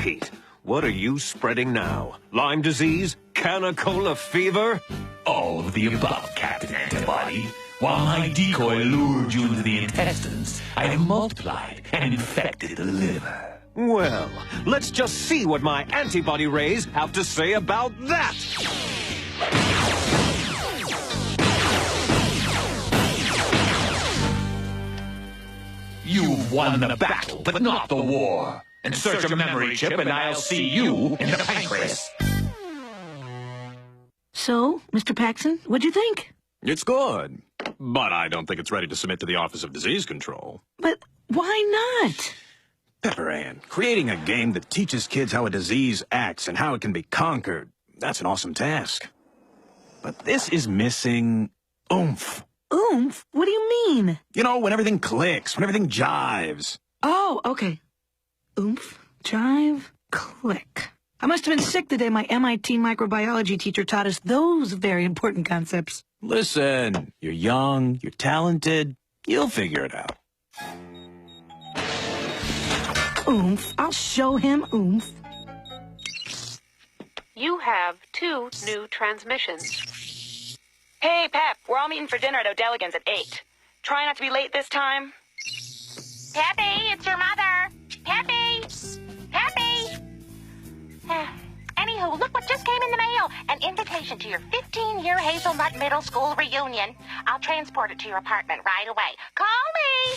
Pete, what are you spreading now? Lyme disease? Canicola fever? All of the above, Captain Antibody. While my decoy lured you into the intestines, I have multiplied and infected the liver. Well, let's just see what my antibody rays have to say about that! You've won the battle, but not the war. Insert your memory chip and I'll see you in the pancreas. So, Mr. Paxson, what'd you think? It's good, but I don't think it's ready to submit to the Office of Disease Control. But why not? Pepper Ann, creating a game that teaches kids how a disease acts and how it can be conquered, that's an awesome task. But this is missing oomph. Oomph? What do you mean? You know, when everything clicks, when everything jives. Oh, okay. Oomph, jive, click. I must have been sick the day my MIT microbiology teacher taught us those very important concepts. Listen, you're young, you're talented, you'll figure it out. Oomph, I'll show him oomph. You have 2 new transmissions. Hey, Pep, we're all meeting for dinner at O'Delligan's at 8. Try not to be late this time. Peppy, it's your mother. Peppy! Peppy! Anywho, look what just came in the mail. An invitation to your 15-year Hazelnut Middle School reunion. I'll transport it to your apartment right away. Call me!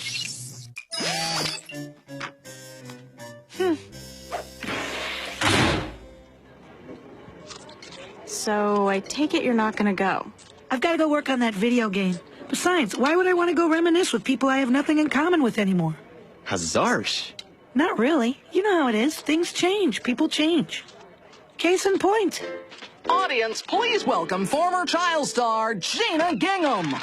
So, I take it you're not gonna go. I've got to go work on that video game. Besides, why would I want to go reminisce with people I have nothing in common with anymore? Hazarsh. Not really. You know how it is. Things change. People change. Case in point. Audience, please welcome former child star Gina Gingham.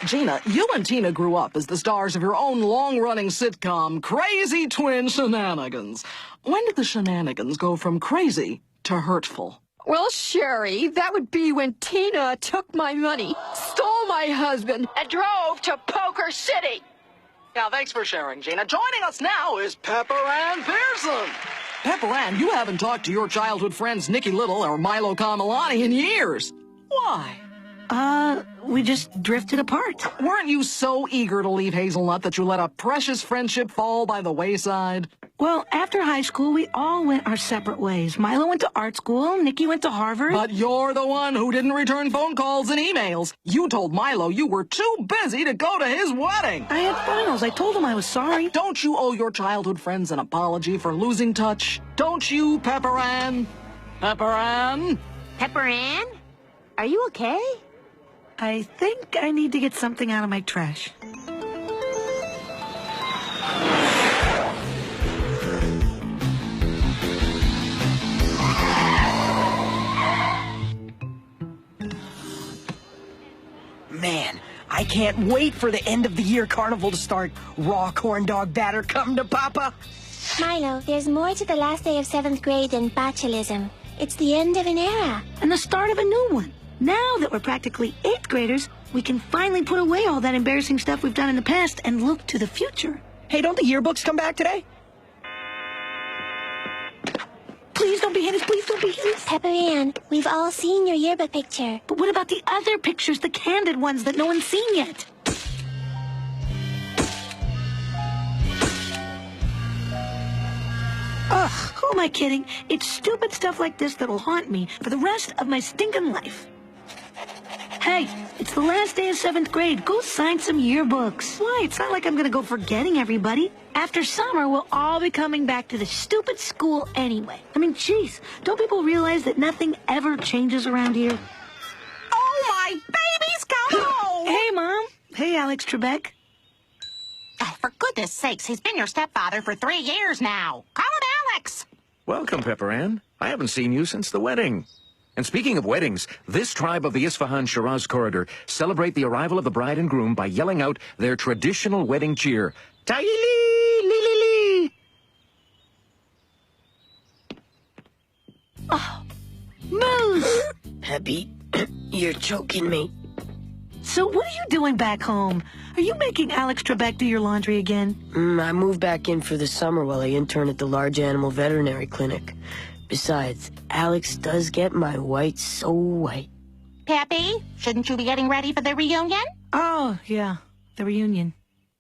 Gina, you and Tina grew up as the stars of your own long-running sitcom, Crazy Twin Shenanigans. When did the shenanigans go from crazy to hurtful? Well, Sherry, that would be when Tina took my money, stole my husband, and drove to Poker City. Yeah, thanks for sharing, Gina. Joining us now is Pepper Ann Pearson. Pepper Ann, you haven't talked to your childhood friends Nicky Little or Milo in years. Why? We just drifted apart. Weren't you so eager to leave Hazelnut that you let a precious friendship fall by the wayside? Well, after high school, we all went our separate ways. Milo went to art school, Nicky went to Harvard. But you're the one who didn't return phone calls and emails. You told Milo you were too busy to go to his wedding. I had finals. I told him I was sorry. Don't you owe your childhood friends an apology for losing touch? Don't you, Pepper Ann? Pepper Ann? Pepper Ann? Are you okay? I think I need to get something out of my trash. Man, I can't wait for the end of the year carnival to start. Raw corn dog batter come to Papa. Milo, there's more to the last day of 7th grade than botulism. It's the end of an era. And the start of a new one. Now that we're practically 8th graders, we can finally put away all that embarrassing stuff we've done in the past and look to the future. Hey, don't the yearbooks come back today? Please don't be hit us. Please don't be hit us. Pepper Ann, we've all seen your yearbook picture. But what about the other pictures, the candid ones that no one's seen yet? Ugh, who am I kidding? It's stupid stuff like this that'll haunt me for the rest of my stinking life. Hey, it's the last day of 7th grade. Go sign some yearbooks. Why? It's not like I'm gonna go forgetting everybody. After summer, we'll all be coming back to this stupid school anyway. I mean, jeez, don't people realize that nothing ever changes around here? Oh, my baby's come home! Hey, Mom. Hey, Alex Trebek. Oh, for goodness sakes, he's been your stepfather for 3 years now. Call him Alex. Welcome, Pepper Ann. I haven't seen you since the wedding. And speaking of weddings, this tribe of the Isfahan Shiraz corridor celebrate the arrival of the bride and groom by yelling out their traditional wedding cheer, Taili li li li. Oh, Moose! Peppy, you're choking me. So what are you doing back home? Are you making Alex Trebek do your laundry again? I moved back in for the summer while I intern at the large animal veterinary clinic. Besides, Alex does get my white so white. Peppy, shouldn't you be getting ready for the reunion? Oh, yeah, the reunion.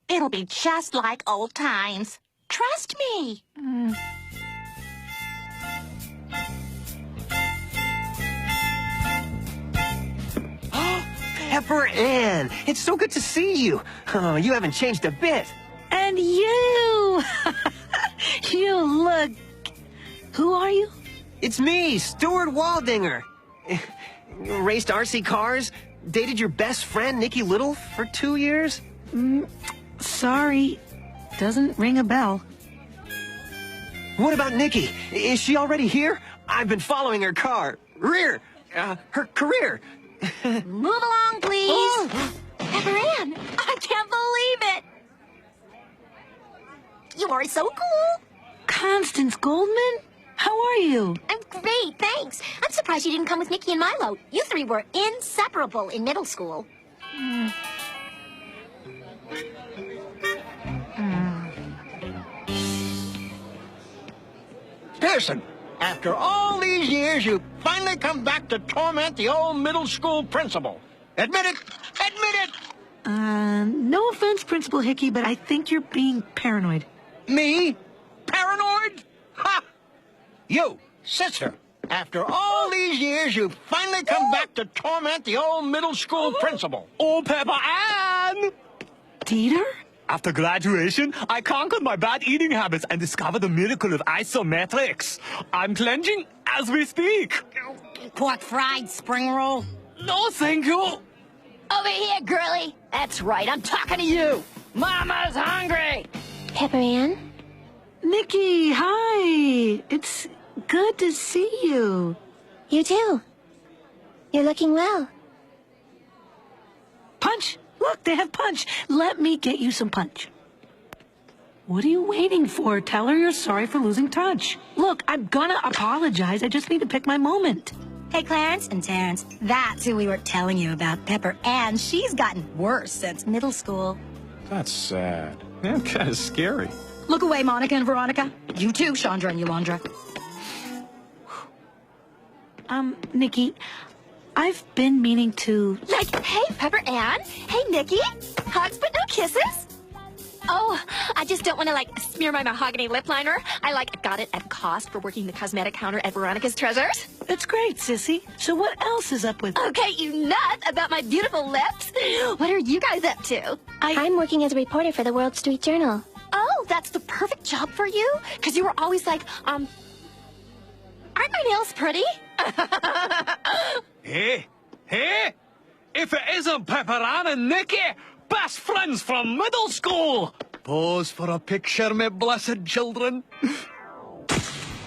It'll be just like old times. Trust me. Pepper Ann, it's so good to see you. Oh, you haven't changed a bit. And you! You look... Who are you? It's me, Stuart Waldinger. Raced RC cars, dated your best friend, Nicky Little, for 2 years. Sorry, doesn't ring a bell. What about Nicky? Is she already here? I've been following her car. Her career. Move along, please. Pepper Ann, I can't believe it. You are so cool. Constance Goldman? How are you? I'm great, thanks. I'm surprised you didn't come with Nicky and Milo. You three were inseparable in middle school. Pearson, after all these years, you finally come back to torment the old middle school principal. Admit it! Admit it! No offense, Principal Hickey, but I think you're being paranoid. Me? Paranoid? Ha! You, sister, after all these years, you finally come back to torment the old middle school principal. Oh, Pepper Ann! Dieter? After graduation, I conquered my bad eating habits and discovered the miracle of isometrics. I'm cleansing as we speak. What, fried spring roll? No, thank you. Over here, girlie. That's right, I'm talking to you. Mama's hungry. Pepper Ann? Nicky, hi. It's good to see you. You too. You're looking well. Punch. Look, they have punch. Let me get you some punch. What are you waiting for? Tell her you're sorry for losing touch. Look, I'm gonna apologize. I just need to pick my moment. Hey, Clarence and Terrence, that's who we were telling you about, Pepper Ann. She's gotten worse since middle school. That's sad. Yeah, kind of scary. Look away, Monica and Veronica. You too, Chandra and Yolanda. Nicky, I've been meaning to... Like, hey, Pepper Ann. Hey, Nicky. Hugs but no kisses. Oh, I just don't want to, smear my mahogany lip liner. I, got it at cost for working the cosmetic counter at Veronica's Treasures. That's great, sissy. So what else is up with... Okay, you nut about my beautiful lips. What are you guys up to? I'm working as a reporter for the World Street Journal. Oh, that's the perfect job for you? Because you were always like, aren't my nails pretty? Hey, if it isn't Pepper Ann and Nicky, best friends from middle school. Pose for a picture, my blessed children.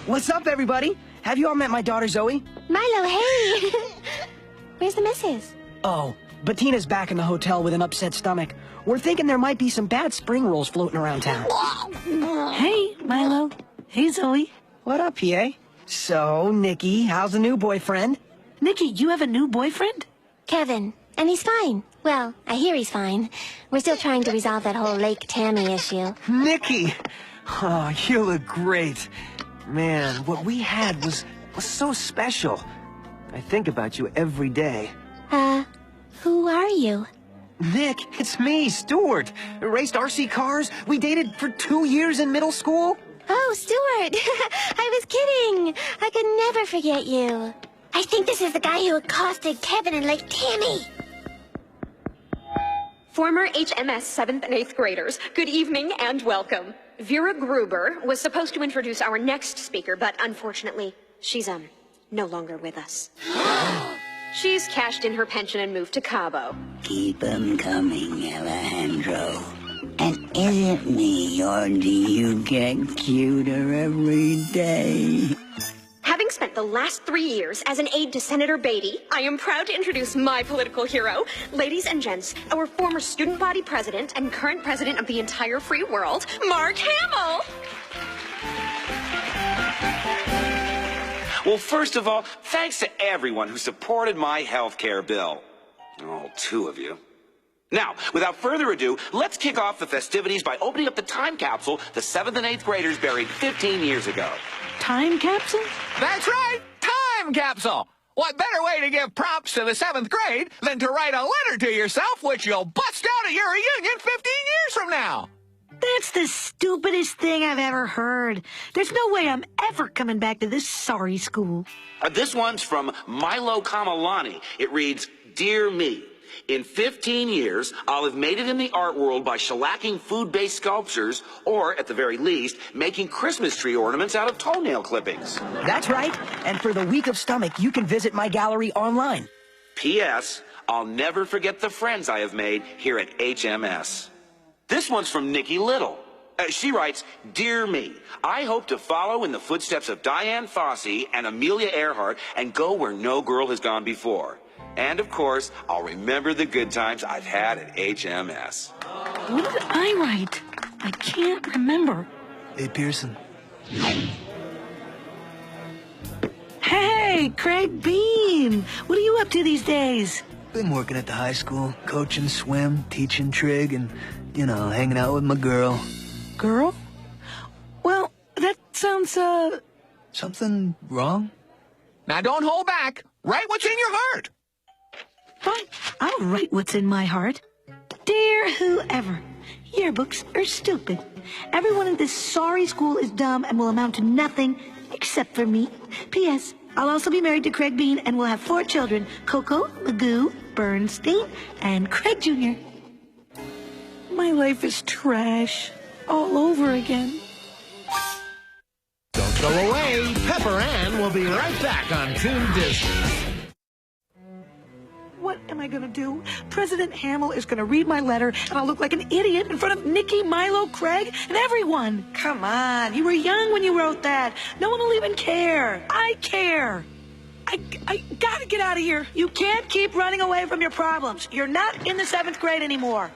What's up, everybody? Have you all met my daughter, Zoe? Milo, hey! Where's the missus? Oh, Bettina's back in the hotel with an upset stomach. We're thinking there might be some bad spring rolls floating around town. Hey, Milo. Hey, Zoe. What up, PA? So, Nicky, how's the new boyfriend? Nicky, you have a new boyfriend? Kevin. And he's fine. Well, I hear he's fine. We're still trying to resolve that whole Lake Tammy issue. Nicky! Oh, you look great. Man, what we had was so special. I think about you every day. Who are you? Nick, it's me, Stuart. Raced RC cars. We dated for 2 years in middle school. Oh, Stuart. I was kidding. I could never forget you. I think this is the guy who accosted Kevin in Lake Tammy. Former HMS 7th and 8th graders, good evening and welcome. Vera Gruber was supposed to introduce our next speaker, but unfortunately, she's, no longer with us. She's cashed in her pension and moved to Cabo. Keep 'em coming, Alejandro. And is it me, or do you get cuter every day? Having spent the last 3 years as an aide to Senator Beatty, I am proud to introduce my political hero, ladies and gents, our former student body president and current president of the entire free world, Mark Hamill. Well, first of all, thanks to everyone who supported my health care bill. All 2 of you. Now, without further ado, let's kick off the festivities by opening up the time capsule the 7th and 8th graders buried 15 years ago. Time capsule? That's right, time capsule. What better way to give props to the 7th grade than to write a letter to yourself, which you'll bust out at your reunion 15 years from now? That's the stupidest thing I've ever heard. There's no way I'm ever coming back to this sorry school. This one's from Milo. It reads, Dear Me. In 15 years, I'll have made it in the art world by shellacking food-based sculptures, or, at the very least, making Christmas tree ornaments out of toenail clippings. That's right. And for the week of stomach, you can visit my gallery online. P.S. I'll never forget the friends I have made here at HMS. This one's from Nicky Little. She writes, Dear Me, I hope to follow in the footsteps of Diane Fossey and Amelia Earhart and go where no girl has gone before. And, of course, I'll remember the good times I've had at HMS. What did I write? I can't remember. Hey, Pearson. Hey, Craig Bean! What are you up to these days? Been working at the high school, coaching swim, teaching trig, and, you know, hanging out with my girl. Girl? Well, that sounds, Something wrong? Now, don't hold back. Write what's in your heart. Fine, I'll write what's in my heart. Dear whoever, yearbooks are stupid. Everyone in this sorry school is dumb and will amount to nothing except for me. P.S. I'll also be married to Craig Bean and we'll have 4 children, Coco, Magoo, Bernstein, and Craig Jr. My life is trash. All over again. Don't go away. Pepper Ann will be right back on Toon Disney. What am I gonna do? President Hamill is gonna read my letter and I'll look like an idiot in front of Nicky, Milo, Craig, and everyone. Come on, you were young when you wrote that. No one will even care. I care. I gotta get out of here. You can't keep running away from your problems. You're not in the 7th grade anymore.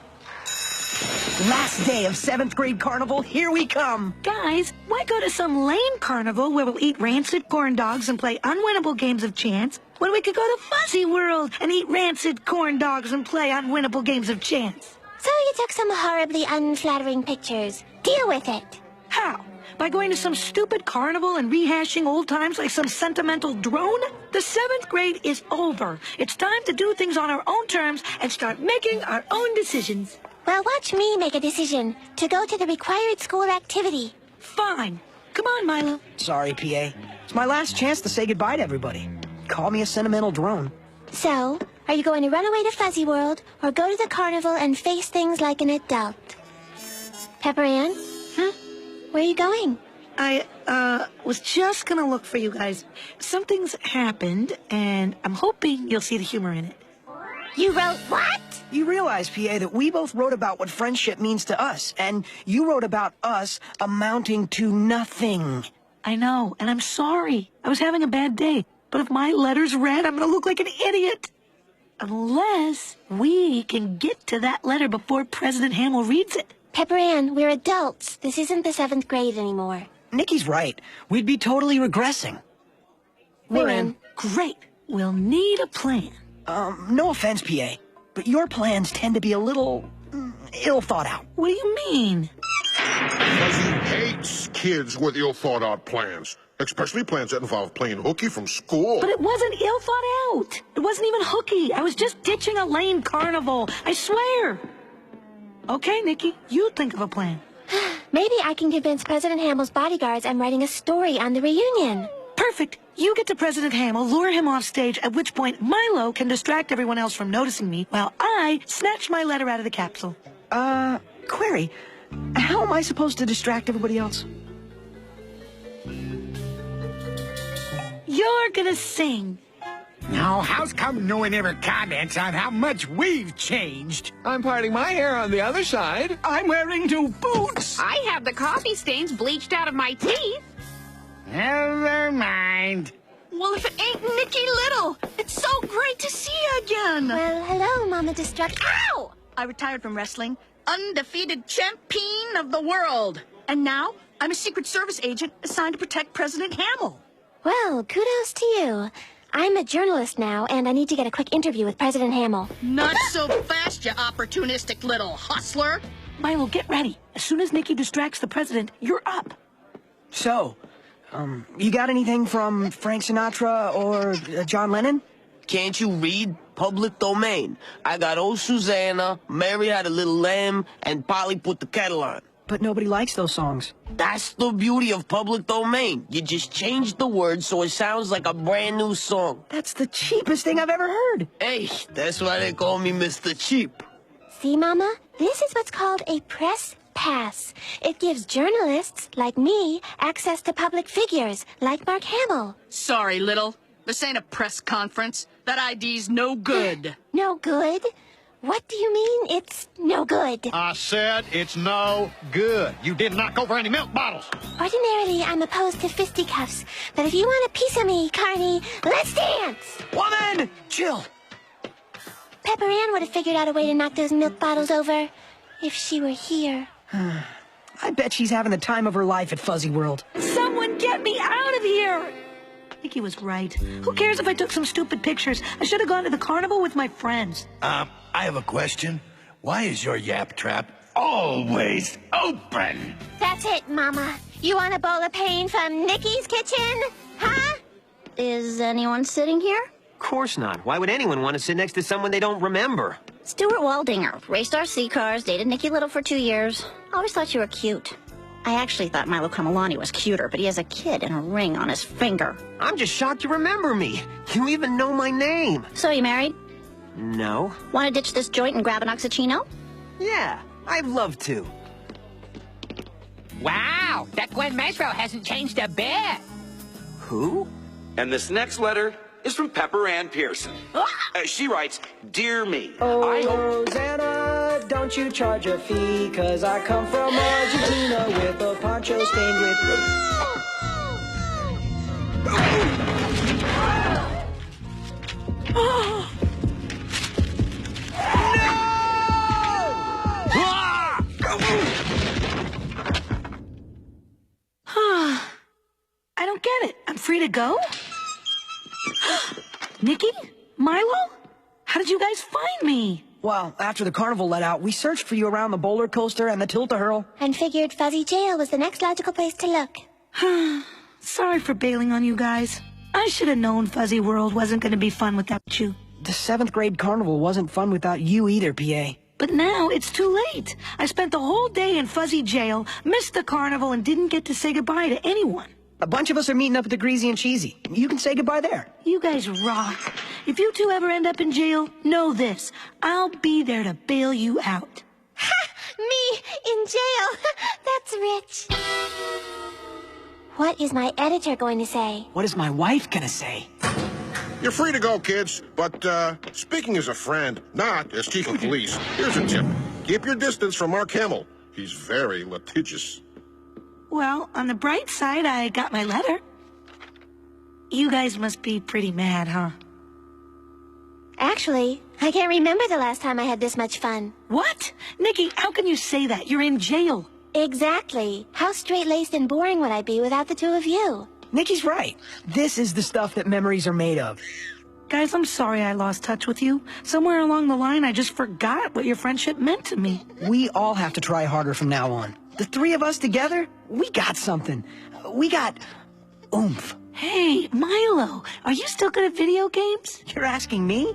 Last day of 7th grade carnival, here we come. Guys, why go to some lame carnival where we'll eat rancid corn dogs and play unwinnable games of chance when we could go to Fuzzy World and eat rancid corn dogs and play unwinnable games of chance? So you took some horribly unflattering pictures. Deal with it. How? By going to some stupid carnival and rehashing old times like some sentimental drone? The 7th grade is over. It's time to do things on our own terms and start making our own decisions. Well, watch me make a decision to go to the required school activity. Fine. Come on, Milo. Sorry, PA. It's my last chance to say goodbye to everybody. Call me a sentimental drone. So, are you going to run away to Fuzzy World or go to the carnival and face things like an adult? Pepper Ann? Huh? Where are you going? I, was just gonna look for you guys. Something's happened, and I'm hoping you'll see the humor in it. You wrote what? You realize, PA, that we both wrote about what friendship means to us, and you wrote about us amounting to nothing. I know, and I'm sorry. I was having a bad day. But if my letter's read, I'm gonna look like an idiot. Unless we can get to that letter before President Hamill reads it. Pepper Ann, we're adults. This isn't the 7th grade anymore. Nicky's right. We'd be totally regressing. We're in. Great. We'll need a plan. No offense, PA, but your plans tend to be a little ill thought out. What do you mean? Fuzzy hates kids with ill-thought-out plans, especially plans that involve playing hooky from school. But it wasn't ill thought out. It wasn't even hooky. I was just ditching a lame carnival. I swear. Okay, Nicky, you think of a plan. Maybe I can convince President Hamill's bodyguards I'm writing a story on the reunion. Perfect. You get to President Hamill, lure him off stage, at which point Milo can distract everyone else from noticing me while I snatch my letter out of the capsule. Query. How am I supposed to distract everybody else? You're gonna sing. Now, how's come no one ever comments on how much we've changed? I'm parting my hair on the other side. I'm wearing new boots. I have the coffee stains bleached out of my teeth. Never mind. Well, if it ain't Nicky Little, it's so great to see you again. Well, hello, Mama Destruct. Ow! I retired from wrestling, undefeated champion of the world. And now, I'm a Secret Service agent assigned to protect President Hamill. Well, kudos to you. I'm a journalist now, and I need to get a quick interview with President Hamill. Not so fast, you opportunistic little hustler. Milo, get ready. As soon as Nicky distracts the president, you're up. So, you got anything from Frank Sinatra or John Lennon? Can't you read? Public domain. I got old Susanna, Mary had a little lamb, and Polly put the kettle on. But nobody likes those songs. That's the beauty of public domain. You just change the words so it sounds like a brand new song. That's the cheapest thing I've ever heard. Hey, that's why they call me Mr. Cheap. See, Mama? This is what's called a press pass. It gives journalists, like me, access to public figures, like Mark Hamill. Sorry, Little. This ain't a press conference. That ID's no good. No good? What do you mean it's no good? I said it's no good. You didn't knock over any milk bottles. Ordinarily, I'm opposed to fisticuffs, but if you want a piece of me, Carney, let's dance! Woman! Chill. Pepper Ann would have figured out a way to knock those milk bottles over if she were here. I bet she's having the time of her life at Fuzzy World. Someone get me out of here! Nicky was right. Who cares if I took some stupid pictures? I should have gone to the carnival with my friends. I have a question. Why is your yap trap always open? That's it, Mama. You want a bowl of pain from Nicky's kitchen? Huh? Is anyone sitting here? Of course not. Why would anyone want to sit next to someone they don't remember? Stuart Waldinger. Raced RC cars, dated Nicky Little for 2 years. Always thought you were cute. I actually thought Milo Kamalani was cuter, but he has a kid and a ring on his finger. I'm just shocked you remember me. You even know my name. So you married? No. Want to ditch this joint and grab an oxychino? Yeah, I'd love to. Wow, that Gwen Mesro hasn't changed a bit. Who? And this next letter is from Pepper Ann Pearson. She writes, Dear me, Oh, I hope... Rosanna, don't you charge a fee, 'cause I come from Argentina with a poncho stained with... I don't get it. I'm free to go? Nicky? Milo? How did you guys find me? Well, after the carnival let out, we searched for you around the boulder coaster and the tilt-a-hurl. And figured Fuzzy Jail was the next logical place to look. Sorry for bailing on you guys. I should have known Fuzzy World wasn't going to be fun without you. The 7th grade carnival wasn't fun without you either, PA. But now it's too late. I spent the whole day in Fuzzy Jail, missed the carnival, and didn't get to say goodbye to anyone. A bunch of us are meeting up at the Greasy and Cheesy. You can say goodbye there. You guys rock. If you two ever end up in jail, know this. I'll be there to bail you out. Ha! Me in jail. That's rich. What is my editor going to say? What is my wife gonna say? You're free to go, kids. But, speaking as a friend, not as chief of police, here's a tip. Keep your distance from Mark Hamill. He's very litigious. Well, on the bright side, I got my letter. You guys must be pretty mad, huh? Actually, I can't remember the last time I had this much fun. What? Nicky, how can you say that? You're in jail. Exactly. How straight-laced and boring would I be without the two of you? Nicky's right. This is the stuff that memories are made of. Guys, I'm sorry I lost touch with you. Somewhere along the line, I just forgot what your friendship meant to me. We all have to try harder from now on. The three of us together, we got something. We got oomph. Hey, Milo, are you still good at video games? You're asking me?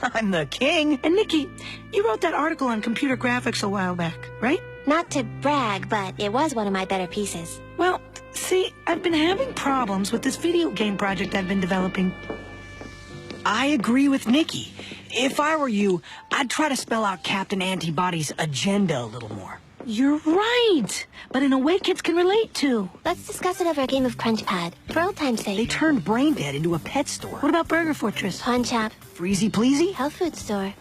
I'm the king. And Nicky, you wrote that article on computer graphics a while back, right? Not to brag, but it was one of my better pieces. Well, see, I've been having problems with this video game project I've been developing. I agree with Nicky. If I were you, I'd try to spell out Captain Antibody's agenda a little more. You're right, but in a way kids can relate to. Let's discuss it over a game of Crunch Pad, for old time's sake. They turned Brain Dead into a pet store. What about Burger Fortress? Pawn shop. Freezy Pleasy? Health food store.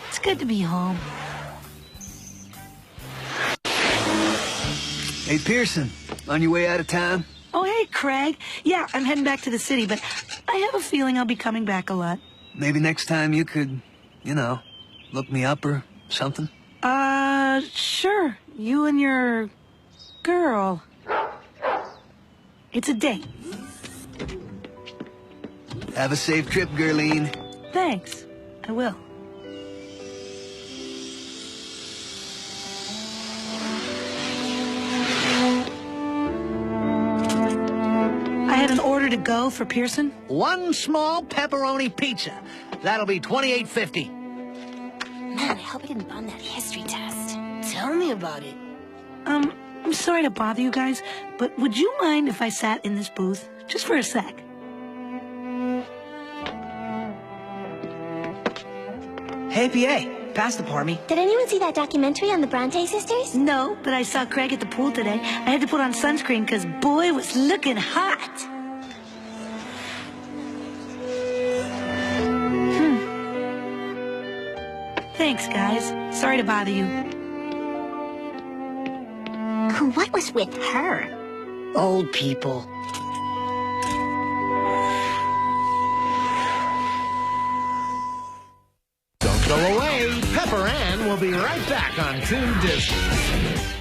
It's good to be home. Hey, Pearson, on your way out of town? Oh, hey, Craig. Yeah, I'm heading back to the city, but I have a feeling I'll be coming back a lot. Maybe next time you could, look me up or something? Sure. You and your girl. It's a date. Have a safe trip, Gerline. Thanks. I will. I had an order to go for Pearson. One small pepperoni pizza. That'll be $28.50. Man, I hope I didn't bomb that history test. Tell me about it. I'm sorry to bother you guys, but would you mind if I sat in this booth? Just for a sec. Hey, PA, pass the parmy. Did anyone see that documentary on the Bronte sisters? No, but I saw Craig at the pool today. I had to put on sunscreen because boy was looking hot. Thanks, guys. Sorry to bother you. What was with her? Old people. Don't go away. Pepper Ann will be right back on Toon Disney.